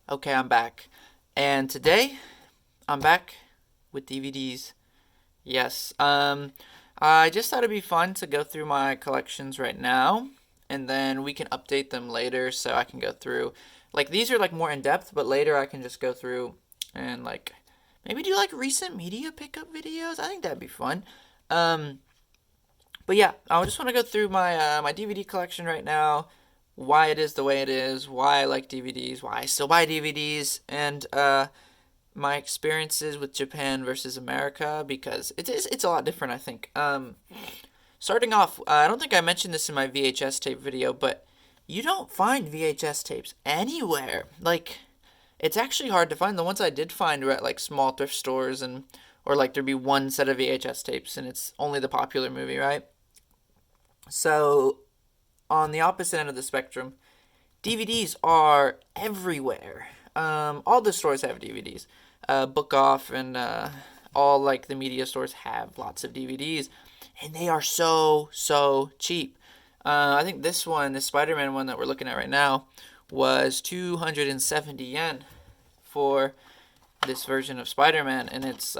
Okay, I'm back. And today, I'm back with DVDs. Yes. I just thought it'd be fun to go through my collections right now, and then we can update them later so I can go through. Like, these are like more in depth, but later I can just go through and like maybe do like recent media pickup videos. I think that'd be fun. Um, but yeah, I just want to go through my DVD collection right now, why it is the way it is, why I like DVDs, why I still buy DVDs, and my experiences with Japan versus America because it's a lot different. I think. Starting off, I don't think I mentioned this in my VHS tape video, but you don't find VHS tapes anywhere. Like, it's actually hard to find. The ones I did find were at like small thrift stores and or like there'd be one set of VHS tapes and it's only the popular movie, right? So on the opposite end of the spectrum, DVDs are everywhere. All the stores have DVDs. Book Off and all like the media stores have lots of DVDs, and they are so cheap. I think this Spider-Man one that we're looking at right now, was 270 yen for this version of Spider-Man, and it's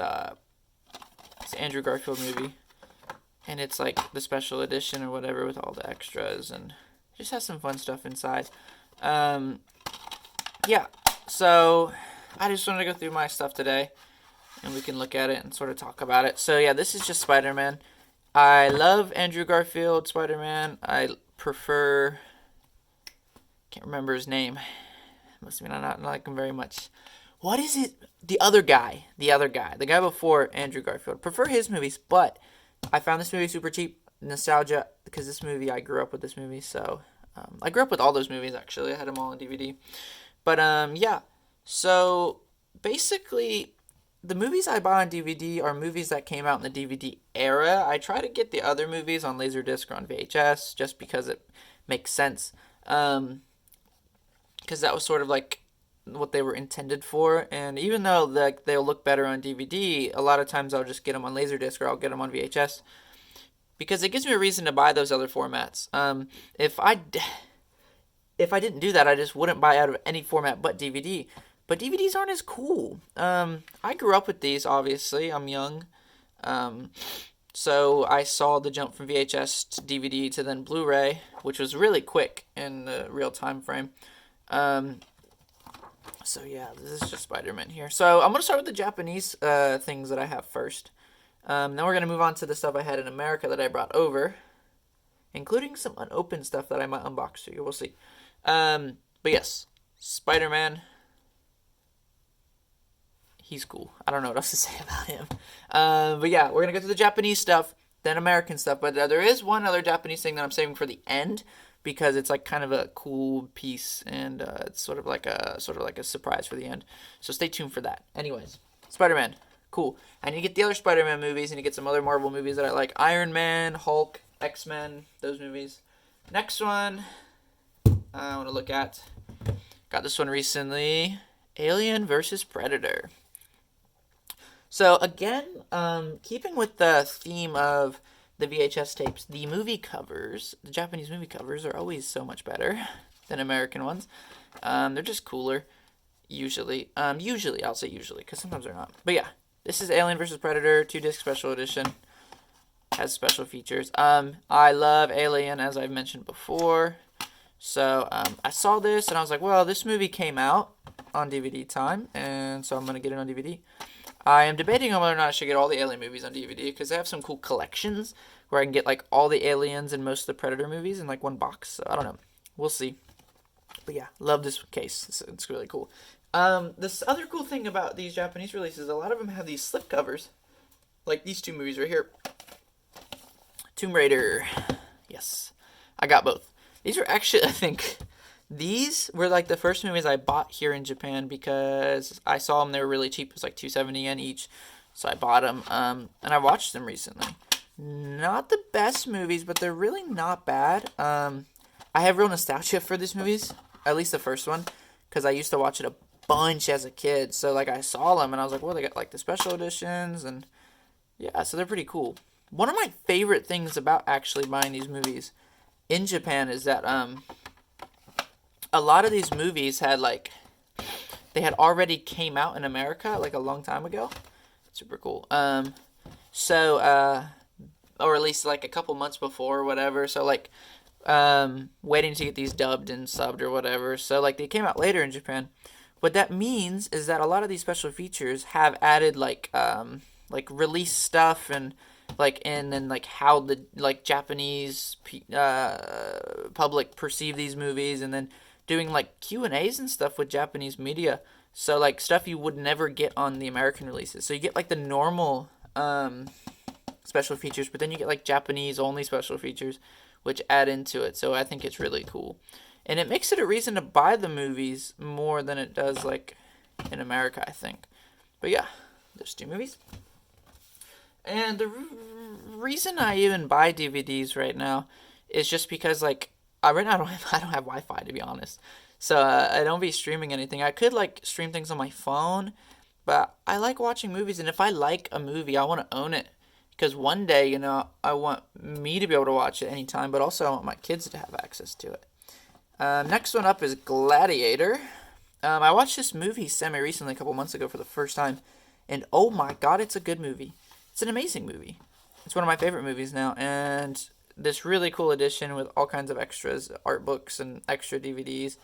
Andrew Garfield movie, and it's like the special edition or whatever with all the extras and just has some fun stuff inside. Um, yeah, so I just wanted to go through my stuff today, and we can look at it and sort of talk about it. So yeah, this is just Spider-Man. I love Andrew Garfield Spider-Man. I prefer, can't remember his name. Must mean I not like him very much. What is it? The guy before Andrew Garfield. Prefer his movies, but I found this movie super cheap. Nostalgia, because I grew up with this movie, so I grew up with all those movies actually. I had them all on DVD. But yeah. So basically, the movies I buy on DVD are movies that came out in the DVD era. I try to get the other movies on Laserdisc or on VHS just because it makes sense. Because that was sort of like what they were intended for. And even though they'll look better on DVD, a lot of times I'll just get them on Laserdisc or I'll get them on VHS because it gives me a reason to buy those other formats. If I didn't do that, I just wouldn't buy out of any format but DVD. But DVDs aren't as cool. I grew up with these, obviously. I'm young. Um, so I saw the jump from VHS to DVD to then Blu-ray, which was really quick in the real time frame. Um, so yeah, this is just Spider-Man here. So I'm going to start with the Japanese things that I have first. Then we're going to move on to the stuff I had in America that I brought over, including some unopened stuff that I might unbox for you. We'll see. But yes, Spider-Man. He's cool. I don't know what else to say about him. But yeah, we're gonna go through the Japanese stuff, then American stuff. But there is one other Japanese thing that I'm saving for the end because it's like kind of a cool piece, and it's sort of like a surprise for the end. So stay tuned for that. Anyways, Spider-Man, cool. And you get the other Spider-Man movies, and you get some other Marvel movies that I like: Iron Man, Hulk, X-Men, those movies. Next one I want to look at. Got this one recently: Alien versus Predator. So again, keeping with the theme of the VHS tapes, the Japanese movie covers are always so much better than American ones. They're just cooler, usually. I'll say usually, because sometimes they're not. But yeah, this is Alien vs. Predator, 2-disc special edition. Has special features. I love Alien, as I've mentioned before. So I saw this, and I was like, well, this movie came out on DVD time, and so I'm going to get it on DVD. I am debating on whether or not I should get all the Alien movies on DVD because they have some cool collections where I can get like all the Aliens and most of the Predator movies in like one box. So I don't know. We'll see. But yeah, love this case. It's really cool. This other cool thing about these Japanese releases, a lot of them have these slip covers. Like these two movies right here. Tomb Raider. Yes. I got both. These were actually, I think, these were like the first movies I bought here in Japan because I saw them. They were really cheap. It was like 270 yen each. So I bought them. And I watched them recently. Not the best movies, but they're really not bad. I have real nostalgia for these movies. At least the first one. Because I used to watch it a bunch as a kid. So like I saw them and I was like, well, they got like the special editions. And yeah, so they're pretty cool. One of my favorite things about actually buying these movies in Japan is that a lot of these movies had like they had already came out in America like a long time ago. Super cool. So or at least like a couple months before or whatever. So like waiting to get these dubbed and subbed or whatever. So like they came out later in Japan. What that means is that a lot of these special features have added like release stuff and like and then like how the like Japanese public perceive these movies, and then doing like Q&As and stuff with Japanese media. So like stuff you would never get on the American releases. So you get like the normal special features, but then you get like Japanese only special features, which add into it. So I think it's really cool, and it makes it a reason to buy the movies more than it does like in America, I think. But yeah, there's 2 movies. And the reason I even buy DVDs right now is just because like right now I don't have Wi-Fi, to be honest. So I don't be streaming anything. I could like stream things on my phone, but I like watching movies, and if I like a movie, I want to own it. Because one day, I want me to be able to watch it anytime, but also I want my kids to have access to it. Next one up is Gladiator. I watched this movie semi-recently, a couple months ago for the first time, and oh my god, it's a good movie. It's an amazing movie. It's one of my favorite movies now, and this really cool edition with all kinds of extras, art books, and extra DVDs.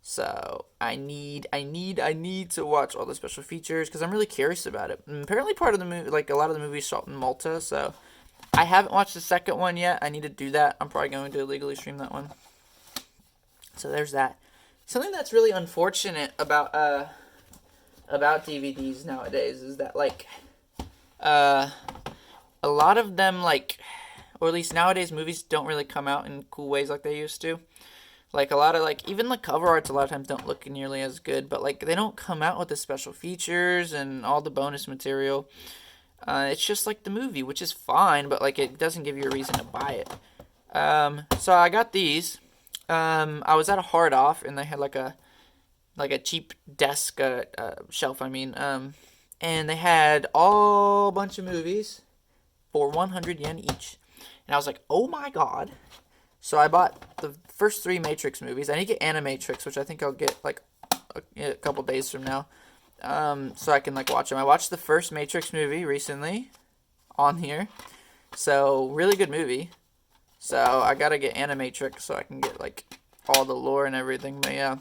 So I need to watch all the special features because I'm really curious about it. And apparently, part of the movie, like a lot of the movies, shot in Malta. So I haven't watched the second one yet. I need to do that. I'm probably going to illegally stream that one. So there's that. Something that's really unfortunate about DVDs nowadays is that like a lot of them like, or at least nowadays, movies don't really come out in cool ways like they used to. Like a lot of like even the cover arts a lot of times don't look nearly as good, but like they don't come out with the special features and all the bonus material. It's just like the movie, which is fine, but like it doesn't give you a reason to buy it. So I got these. I was at a hard off and they had like a cheap desk shelf. I mean, and they had all bunch of movies for 100 yen each, and I was like, oh my god. So I bought the first 3 Matrix movies. I need to get Animatrix, which I think I'll get like a couple days from now, so I can like watch them. I watched the first Matrix movie recently on here, so really good movie. So I gotta get Animatrix so I can get like all the lore and everything. But yeah,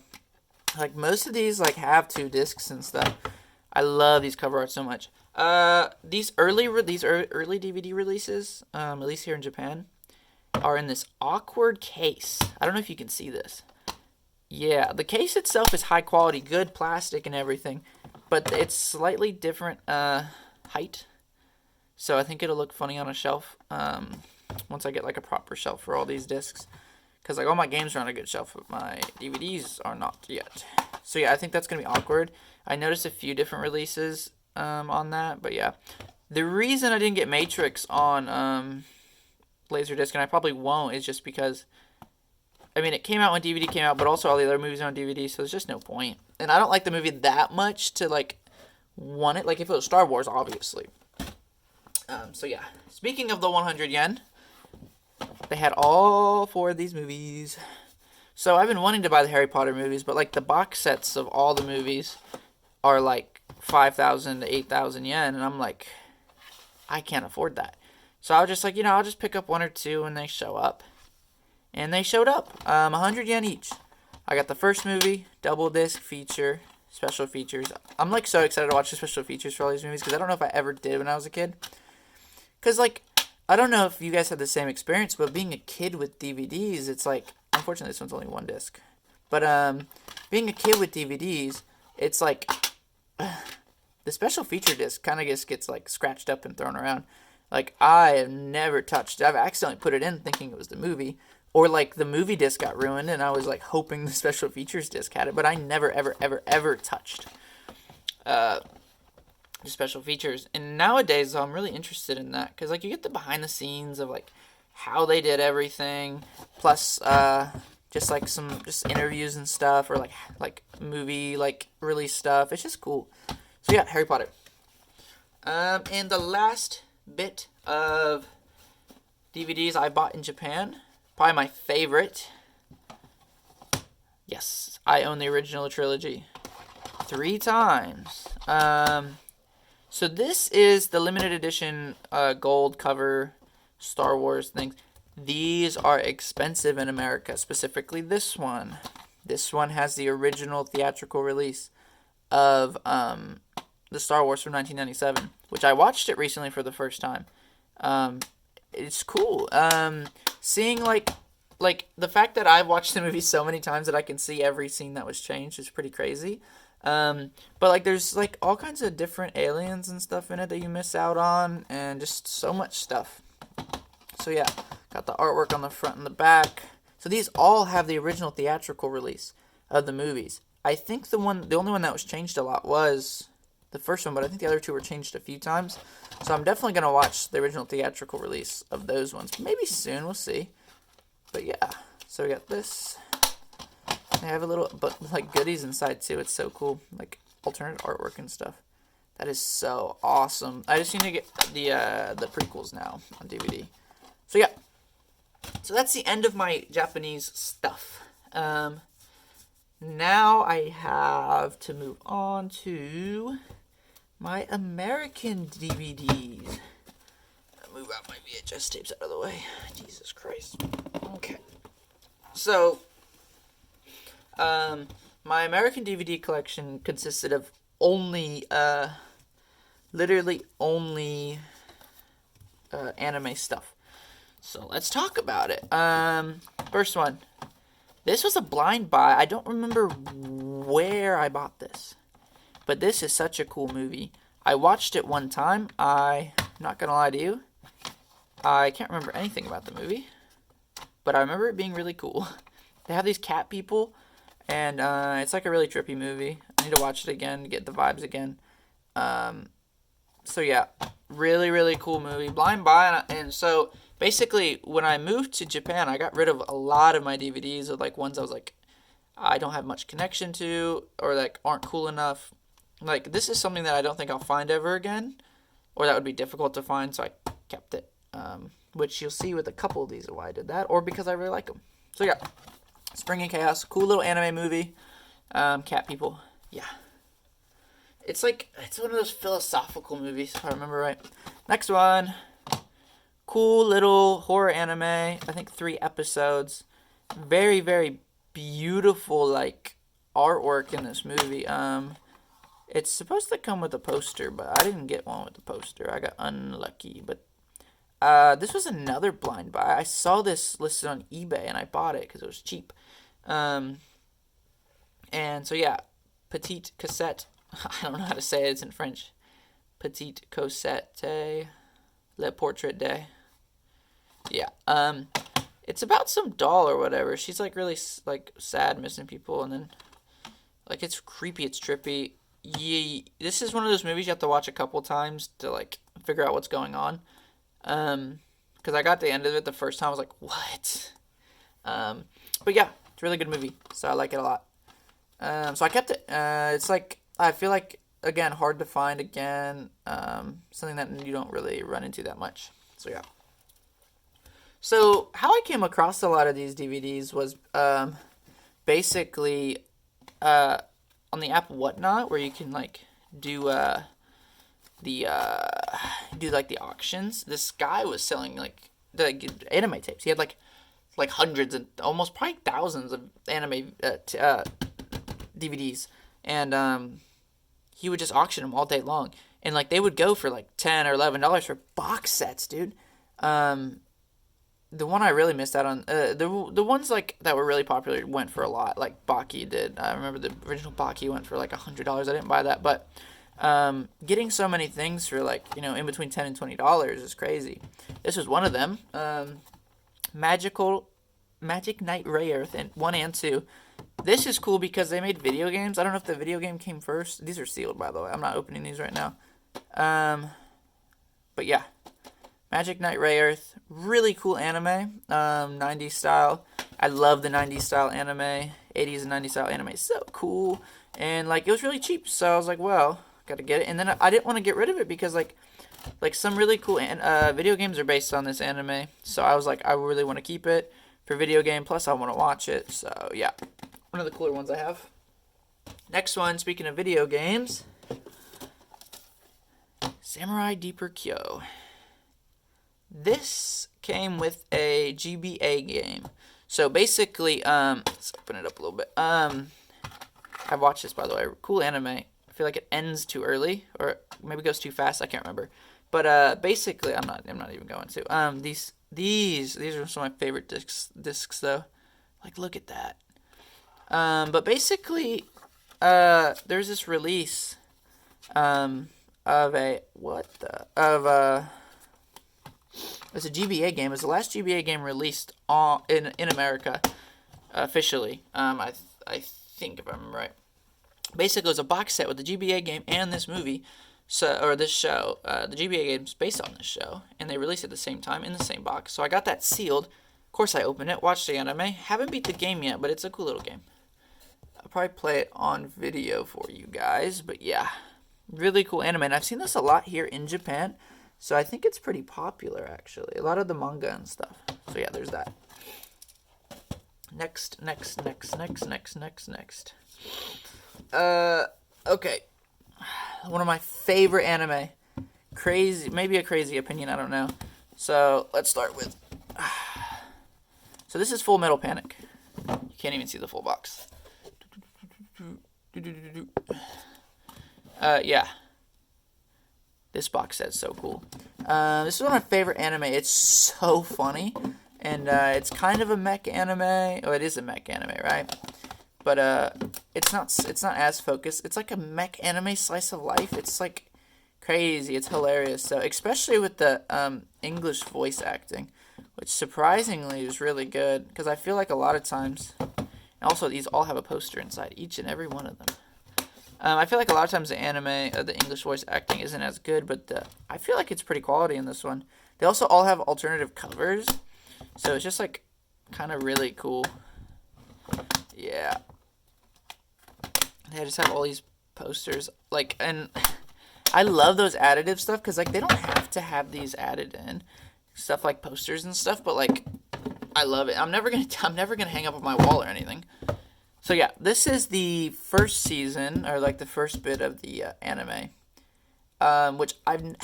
like most of these like have 2 discs and stuff. I love these cover art so much. These early DVD releases, at least here in Japan, are in this awkward case. I don't know if you can see this. Yeah, the case itself is high quality, good plastic and everything, but it's slightly different height. So I think it'll look funny on a shelf once I get like a proper shelf for all these discs. Because like all my games are on a good shelf, but my DVDs are not yet. So yeah, I think that's going to be awkward. I noticed a few different releases on that, but yeah. The reason I didn't get Matrix on Laserdisc, and I probably won't, is just because, I mean, it came out when DVD came out, but also all the other movies are on DVD, so there's just no point. And I don't like the movie that much to, like, want it. Like, if it was Star Wars, obviously. So, yeah. Speaking of the 100 yen, they had all 4 of these movies. So, I've been wanting to buy the Harry Potter movies, but, like, the box sets of all the movies are, like, 5,000 to 8,000 yen, and I'm like, I can't afford that. So I was just like, I'll just pick up 1 or 2 when they show up. And they showed up. 100 yen each. I got the first movie, double disc feature, special features. I'm like so excited to watch the special features for all these movies because I don't know if I ever did when I was a kid. Because like, I don't know if you guys had the same experience, but being a kid with DVDs, it's like, unfortunately this one's only 1 disc. But being a kid with DVDs, it's like, the special feature disc kind of just gets like scratched up and thrown around. Like, I have never touched it. I've accidentally put it in thinking it was the movie. Or, like, the movie disc got ruined, and I was, like, hoping the special features disc had it. But I never, ever, ever, ever touched the special features. And nowadays, I'm really interested in that. Because, like, you get the behind the scenes of, like, how they did everything. Plus, just, like, some just interviews and stuff. Or, like movie, like, release stuff. It's just cool. So, yeah, Harry Potter. And the last bit of DVDs I bought in Japan, probably my favorite. Yes, I own the original trilogy. 3 times. So this is the limited edition gold cover Star Wars things. These are expensive in America, specifically this one. This one has the original theatrical release of the Star Wars from 1997, which I watched it recently for the first time. It's cool. Seeing like the fact that I've watched the movie so many times that I can see every scene that was changed is pretty crazy. But like there's like all kinds of different aliens and stuff in it that you miss out on, and just so much stuff. So yeah, got the artwork on the front and the back. So these all have the original theatrical release of the movies. I think the only one that was changed a lot was the first one, but I think the other two were changed a few times. So I'm definitely gonna watch the original theatrical release of those ones. Maybe soon, we'll see. But yeah, so we got this. They have a little, but like goodies inside too. It's so cool, like alternate artwork and stuff. That is so awesome. I just need to get the prequels now on DVD. So yeah, so that's the end of my Japanese stuff. Now I have to move on to my American DVDs. I'll move out my VHS tapes out of the way. Jesus Christ. Okay. So, my American DVD collection consisted of only, literally only, anime stuff. So let's talk about it. First one. This was a blind buy. I don't remember where I bought this. But this is such a cool movie. I watched it one time. I'm not going to lie to you. I can't remember anything about the movie. But I remember it being really cool. They have these cat people. And it's like a really trippy movie. I need to watch it again to get the vibes again. So yeah. Really, really cool movie. Blind buy. And so basically, when I moved to Japan, I got rid of a lot of my DVDs of like ones I was like, I don't have much connection to, or like aren't cool enough. Like this is something that I don't think I'll find ever again, or that would be difficult to find, so I kept it. Which you'll see with a couple of these of why I did that, or because I really like them. So yeah, Spring and Chaos, cool little anime movie. Cat people, yeah. It's one of those philosophical movies, if I remember right. Next one. Cool little horror anime. I think 3 episodes. Very, very beautiful, like, artwork in this movie. It's supposed to come with a poster, but I didn't get one with the poster. I got unlucky. But this was another blind buy. I saw this listed on eBay, and I bought it because it was cheap. And so, yeah. Petite Cassette. I don't know how to say it. It's in French. Petite Cassette. Le Portrait de. Yeah. It's about some doll or whatever. She's like really like sad, missing people, and then like it's creepy, it's trippy. This is one of those movies you have to watch a couple times to like figure out what's going on. Because I got to the end of it the first time, I was like, what? But yeah, it's a really good movie, so I like it a lot. So I kept it. It's like I feel like again hard to find again. Something that you don't really run into that much. So yeah. So how I came across a lot of these DVDs was basically on the app Whatnot, where you can like do the auctions. This guy was selling like the anime tapes. He had like hundreds and almost probably thousands of anime DVDs, and he would just auction them all day long, and like they would go for like $10 or $11 for box sets, dude. The one I really missed out on, the ones like that were really popular went for a lot. Like Baki did. I remember the original Baki went for like $100. I didn't buy that, but getting so many things for like in between $10 and $20 is crazy. This was one of them. Magic Knight Rayearth and 1 and 2. This is cool because they made video games. I don't know if the video game came first. These are sealed, by the way. I'm not opening these right now. But yeah. Magic Knight Rayearth. Really cool anime. 90s style. I love the 90s style anime. 80s and 90s style anime is so cool. And like it was really cheap. So I was like, well, gotta get it. And then I didn't want to get rid of it because like some really cool video games are based on this anime. So I was like, I really want to keep it for video game. Plus I want to watch it. So yeah. One of the cooler ones I have. Next one, speaking of video games, Samurai Deeper Kyo. This came with a GBA game. So basically, let's open it up a little bit. I've watched this, by the way. Cool anime. I feel like it ends too early, or maybe goes too fast. I can't remember. But basically, I'm not even going to. These are some of my favorite discs though. Like, look at that. But basically, there's this release, of a it's a GBA game. It's the last GBA game released in America officially. I think, if I'm right. Basically, it's a box set with the GBA game and this movie, or this show. The GBA game's based on this show, and they released it at the same time in the same box. So I got that sealed. Of course, I opened it, watched the anime. Haven't beat the game yet, but it's a cool little game. I'll probably play it on video for you guys, but yeah, really cool anime. And I've seen this a lot here in Japan, so I think it's pretty popular, actually. A lot of the manga and stuff. So yeah, there's that. Next. Okay. One of my favorite anime. Crazy, maybe a crazy opinion, I don't know. So let's start with. So this is Full Metal Panic. You can't even see the full box. Yeah. This box set's so cool. This is one of my favorite anime. It's so funny. And it's kind of a mech anime. Oh, it is a mech anime, right? But it's not as focused. It's like a mech anime slice of life. It's like crazy. It's hilarious. So especially with the English voice acting, which surprisingly is really good, because I feel like a lot of times, and also these all have a poster inside, each and every one of them. I feel like a lot of times the anime, the English voice acting isn't as good, but I feel like it's pretty quality in this one. They also all have alternative covers, so it's just like kind of really cool. Yeah. They just have all these posters, like, and I love those additive stuff, because like they don't have to have these added in, stuff like posters and stuff, but like I love it. I'm never gonna hang up on my wall or anything. So yeah, this is the first season, or like the first bit of the anime, which I'm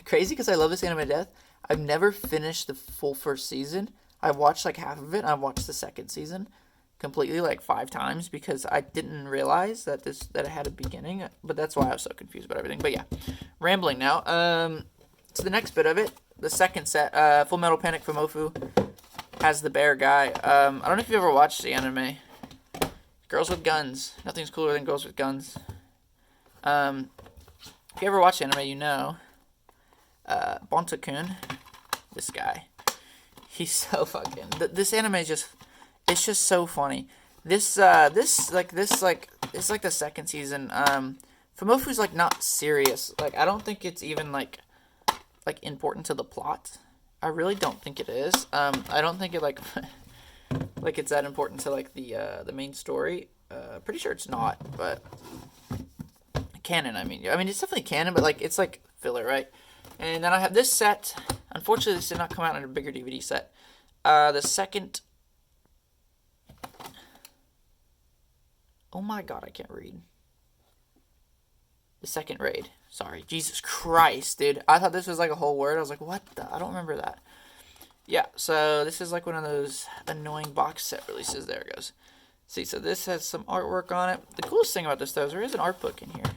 crazy because I love this anime to death. I've never finished the full first season. I've watched like half of it. I've watched the second season completely like 5 times because I didn't realize that it had a beginning. But that's why I was so confused about everything. But yeah, rambling now. So the next bit of it, the second set, Full Metal Panic Fumofu, has the bear guy. I don't know if you've ever watched the anime. Girls with guns. Nothing's cooler than girls with guns. If you ever watch anime, you know. Bonta-kun, this guy. He's so fucking. This anime is just. It's just so funny. It's like the second season. Fumofu's like not serious. Like I don't think it's even like important to the plot. I really don't think it is. I don't think it like it's that important to like the main story. Pretty sure it's not, but canon. I mean it's definitely canon, but like it's like filler, right? And then I have this set. Unfortunately, this did not come out in a bigger DVD set. The second. Oh my god, I can't read. The second raid. Sorry. Jesus Christ, dude. I thought this was like a whole word. I was like, what the? I don't remember that. Yeah, so this is like one of those annoying box set releases. There it goes. See, so this has some artwork on it. The coolest thing about this, though, is there is an art book in here.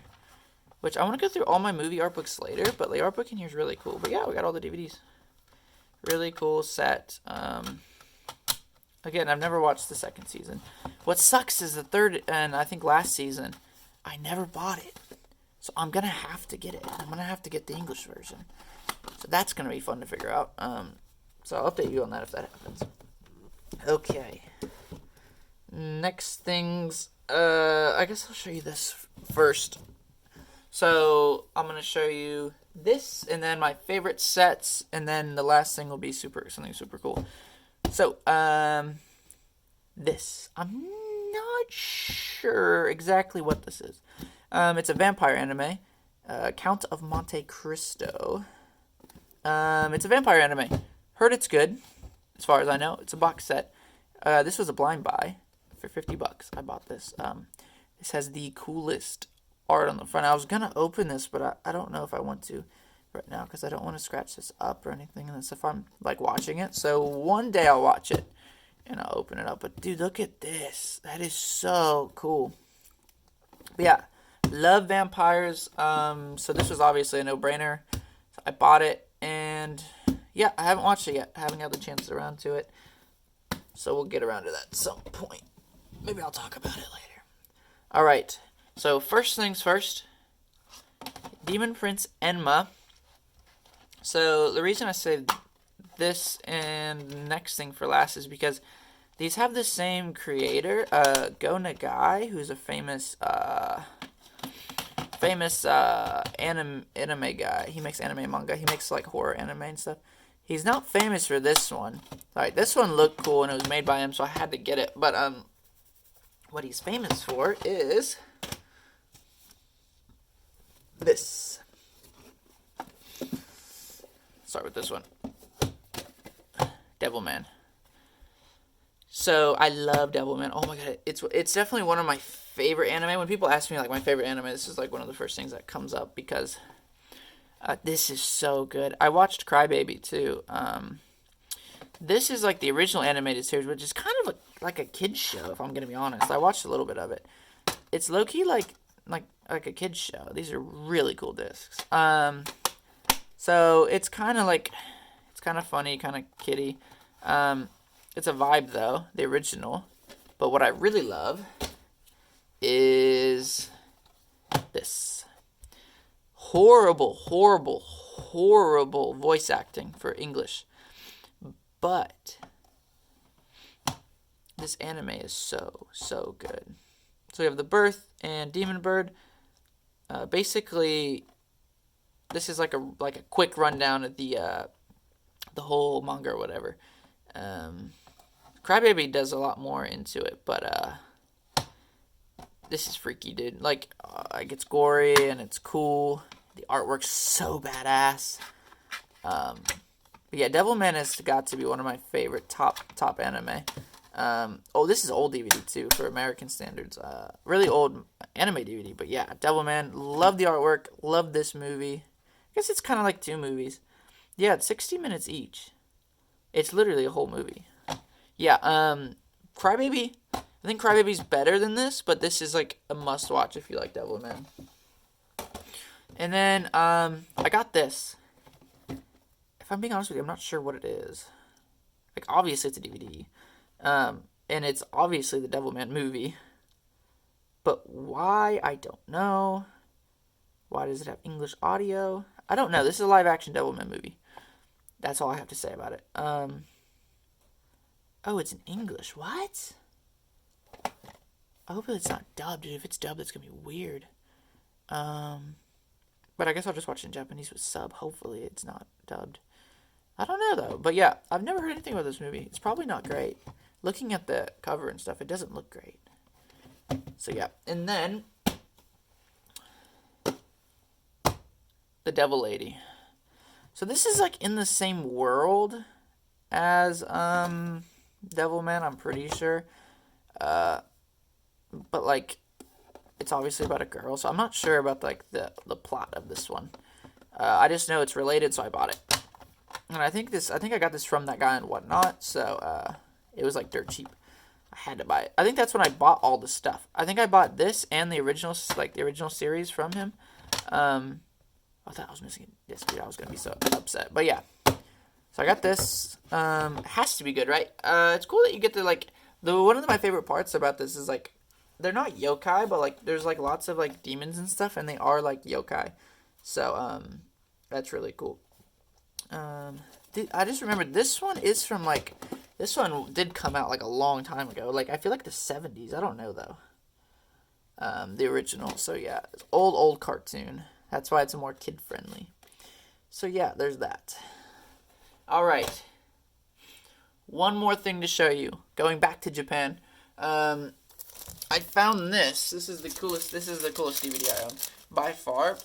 Which I want to go through all my movie art books later, but the art book in here is really cool. But yeah, we got all the DVDs. Really cool set. Again, I've never watched the second season. What sucks is the third and I think last season, I never bought it. So I'm going to have to get it. I'm going to have to get the English version. So that's going to be fun to figure out. So I'll update you on that if that happens. Okay. Next things. I guess I'll show you this first. So I'm going to show you this and then my favorite sets. And then the last thing will be something super cool. So, this. I'm not sure exactly what this is. It's a vampire anime. Count of Monte Cristo. It's a vampire anime. Heard it's good, as far as I know. It's a box set. This was a blind buy for $50. I bought this. This has the coolest art on the front. I was gonna open this, but I don't know if I want to right now because I don't want to scratch this up or anything unless if I'm like watching it. So one day I'll watch it and I'll open it up. But dude, look at this. That is so cool. But yeah, love vampires. So this was obviously a no-brainer. So I bought it, and yeah, I haven't watched it yet. I haven't got the chance around to it. So we'll get around to that at some point. Maybe I'll talk about it later. All right. So first things first, Demon Prince Enma. So the reason I say this and the next thing for last is because these have the same creator, Go Nagai, who's a famous anime guy. He makes anime manga. He makes like horror anime and stuff. He's not famous for this one. Like this one looked cool and it was made by him, so I had to get it. But what he's famous for is this. Start with this one. Devilman. So I love Devilman. Oh my god, it's definitely one of my favorite anime. When people ask me like my favorite anime, this is like one of the first things that comes up because this is so good. I watched Crybaby too. This is like the original animated series, which is kind of like a kid's show, if I'm gonna be honest. I watched a little bit of it. It's low key like a kid's show. These are really cool discs. So it's kind of funny, kind of kiddie. It's a vibe though, the original. But what I really love is this. Horrible voice acting for English. But this anime is so good. So we have the Birth and Demon Bird. Basically, this is like a quick rundown of the whole manga or whatever. Crybaby does a lot more into it, but this is freaky, dude. Like it's gory and it's cool. The artwork's so badass. But yeah, Devilman has got to be one of my favorite top anime. This is old DVD too for American standards. Really old anime DVD, but yeah, Devilman. Love the artwork. Love this movie. I guess it's kind of like two movies. Yeah, it's 60 minutes each. It's literally a whole movie. Yeah, Crybaby. I think Crybaby's better than this, but this is like a must-watch if you like Devilman. And then I got this. If I'm being honest with you, I'm not sure what it is. Like, obviously it's a DVD. And it's obviously the Devilman movie. But why, I don't know. Why does it have English audio? I don't know. This is a live-action Devilman movie. That's all I have to say about it. Oh, it's in English. What? I hope it's not dubbed. If it's dubbed, it's going to be weird. But I guess I'll just watch it in Japanese with sub. Hopefully it's not dubbed. I don't know, though. But yeah, I've never heard anything about this movie. It's probably not great. Looking at the cover and stuff, it doesn't look great. So yeah. And then the Devil Lady. So this is like in the same world as Devilman, I'm pretty sure. But like it's obviously about a girl, so I'm not sure about like the plot of this one. I just know it's related, so I bought it. And I think I got this from that guy and whatnot, so it was like dirt cheap. I had to buy it. I think that's when I bought all the stuff. I think I bought this and the original series from him. I thought I was missing this, dude. I was gonna be so upset. But yeah. So I got this. It has to be good, right? It's cool that you get to like one of my favorite parts about this is like they're not yokai, but like there's like lots of like demons and stuff, and they are like yokai. So that's really cool. I just remembered this one is from like this one did come out like a long time ago. Like I feel like the 70s. I don't know though. The original. So yeah, it's old cartoon. That's why it's more kid friendly. So yeah, there's that. All right. One more thing to show you. Going back to Japan, I found this. This is the coolest DVD I own by far,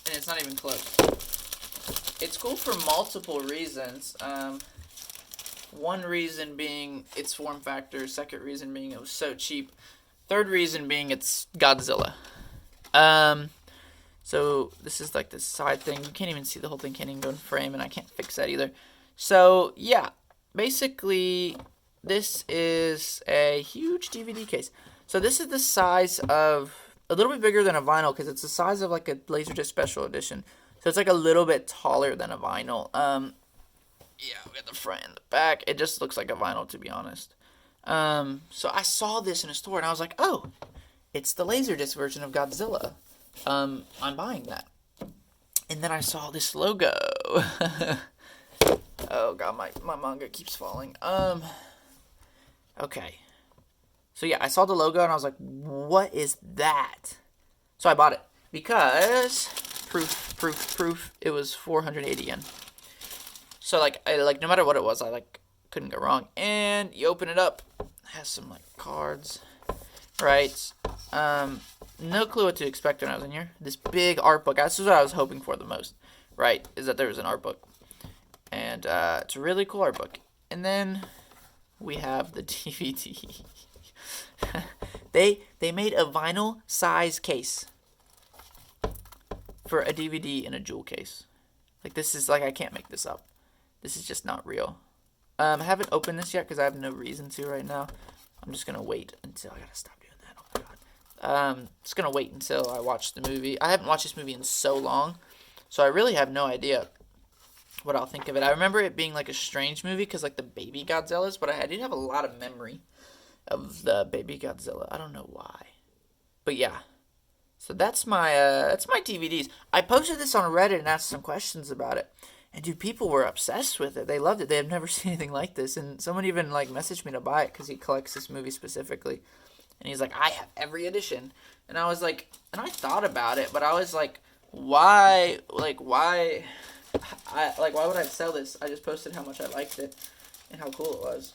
and it's not even close. It's cool for multiple reasons. One reason being its form factor. Second reason being it was so cheap. Third reason being it's Godzilla. Um, so this is like this side thing. You can't even see the whole thing. Can't even go in frame, and I can't fix that either. So yeah, basically, this is a huge DVD case. So this is the size of a little bit bigger than a vinyl because it's the size of like a Laserdisc special edition. So it's like a little bit taller than a vinyl. Yeah, we got the front and the back. It just looks like a vinyl, to be honest. So I saw this in a store and I was like, oh, it's the Laserdisc version of Godzilla. I'm buying that. And then I saw this logo. Oh god, my manga keeps falling. Okay. So yeah, I saw the logo and I was like, what is that? So I bought it because proof, it was 480 yen. So like no matter what it was, I couldn't go wrong. And you open it up, it has some like cards, right? No clue what to expect when I was in here. This big art book. This is what I was hoping for the most, right? Is that there was an art book, and it's a really cool art book. And then we have the DVD. They made a vinyl size case for a DVD in a jewel case. Like this is like I can't make this up. This is just not real. I haven't opened this yet because I have no reason to right now. I'm just gonna wait until I gotta stop doing that. Oh my god. Just gonna wait until I watch the movie. I haven't watched this movie in so long, so I really have no idea what I'll think of it. I remember it being like a strange movie because like the baby Godzillas, but I did have a lot of memory of the baby Godzilla. I don't know why, but yeah. So that's my DVDs. I posted this on Reddit and asked some questions about it. And dude, people were obsessed with it. They loved it. They have never seen anything like this. And someone even like messaged me to buy it because he collects this movie specifically. And he's like, I have every edition. And I was like, and I thought about it, but I was like, why? Why would I sell this? I just posted how much I liked it and how cool it was.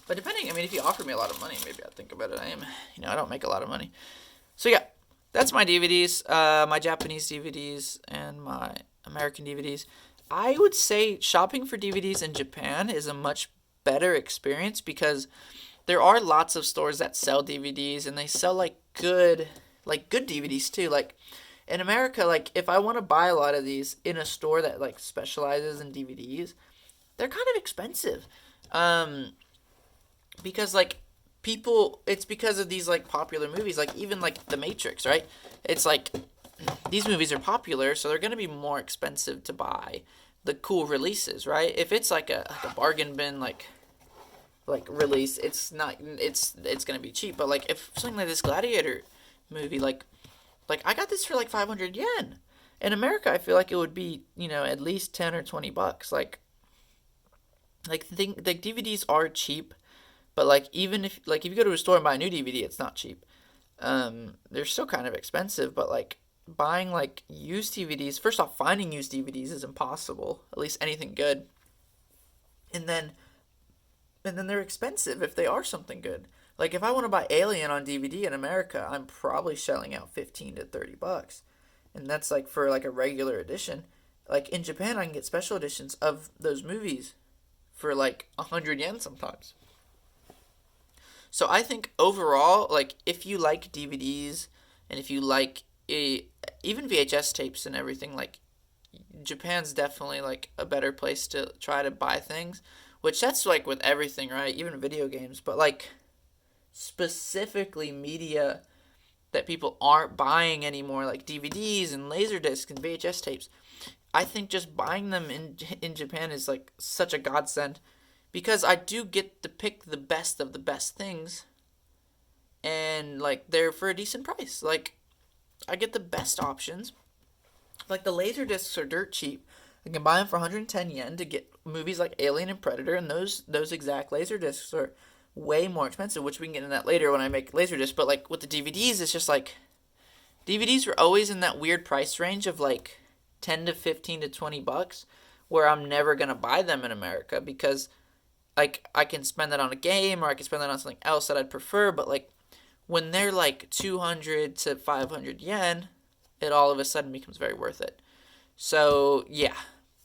But depending, I mean, if you offer me a lot of money, maybe I'd think about it. I don't make a lot of money. So yeah, that's my DVDs, my Japanese DVDs, and my American DVDs. I would say shopping for DVDs in Japan is a much better experience because there are lots of stores that sell DVDs and they sell good DVDs too. Like in America, like if I want to buy a lot of these in a store that like specializes in DVDs, they're kind of expensive. Because like it's because of these like popular movies, like even like The Matrix, right? It's like these movies are popular, so they're going to be more expensive to buy the cool releases, right? If it's like a bargain bin like release, it's not it's going to be cheap. But like if something like this Gladiator movie, like I got this for like 500 yen. In America, I feel like it would be, at least 10 or 20 bucks. Like DVDs are cheap, but like even if you go to a store and buy a new DVD, it's not cheap. They're still kind of expensive, but like buying like used DVDs, first off, finding used DVDs is impossible, at least anything good. And then they're expensive if they are something good. Like if I want to buy Alien on DVD in America, I'm probably shelling out 15 to 30 bucks. And that's like for like a regular edition. Like in Japan, I can get special editions of those movies for like 100 yen sometimes. So I think overall, like if you like DVDs and if you like even VHS tapes and everything, like Japan's definitely like a better place to try to buy things, which that's like with everything, right? Even video games, but like specifically media that people aren't buying anymore, like DVDs and Laserdiscs and VHS tapes. I think just buying them in Japan is like such a godsend because I do get to pick the best of the best things and like they're for a decent price. Like I get the best options. Like the Laserdiscs are dirt cheap. I can buy them for 110 yen to get movies like Alien and Predator, and those exact Laserdiscs are way more expensive, which we can get into that later when I make Laserdiscs. But like with the DVDs, it's just like DVDs were always in that weird price range of like 10 to 15 to 20 bucks, where I'm never gonna buy them in America because like I can spend that on a game or I can spend that on something else that I'd prefer. But like when they're like 200 to 500 yen, it all of a sudden becomes very worth it. So yeah,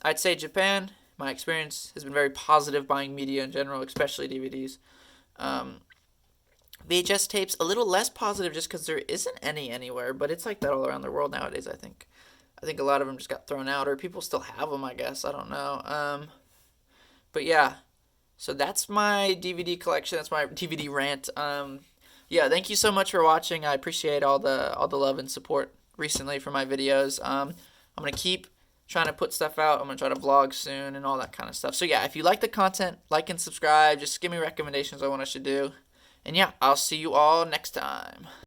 I'd say Japan, my experience has been very positive buying media in general, especially DVDs. VHS tapes, a little less positive just because there isn't any anywhere, but it's like that all around the world nowadays, I think. I think a lot of them just got thrown out, or people still have them, I guess. I don't know. But yeah, so that's my DVD collection. That's my DVD rant. Yeah, thank you so much for watching. I appreciate all the love and support recently for my videos. I'm gonna keep trying to put stuff out. I'm gonna try to vlog soon and all that kind of stuff. So yeah, if you like the content, like and subscribe. Just give me recommendations on what I should do. And yeah, I'll see you all next time.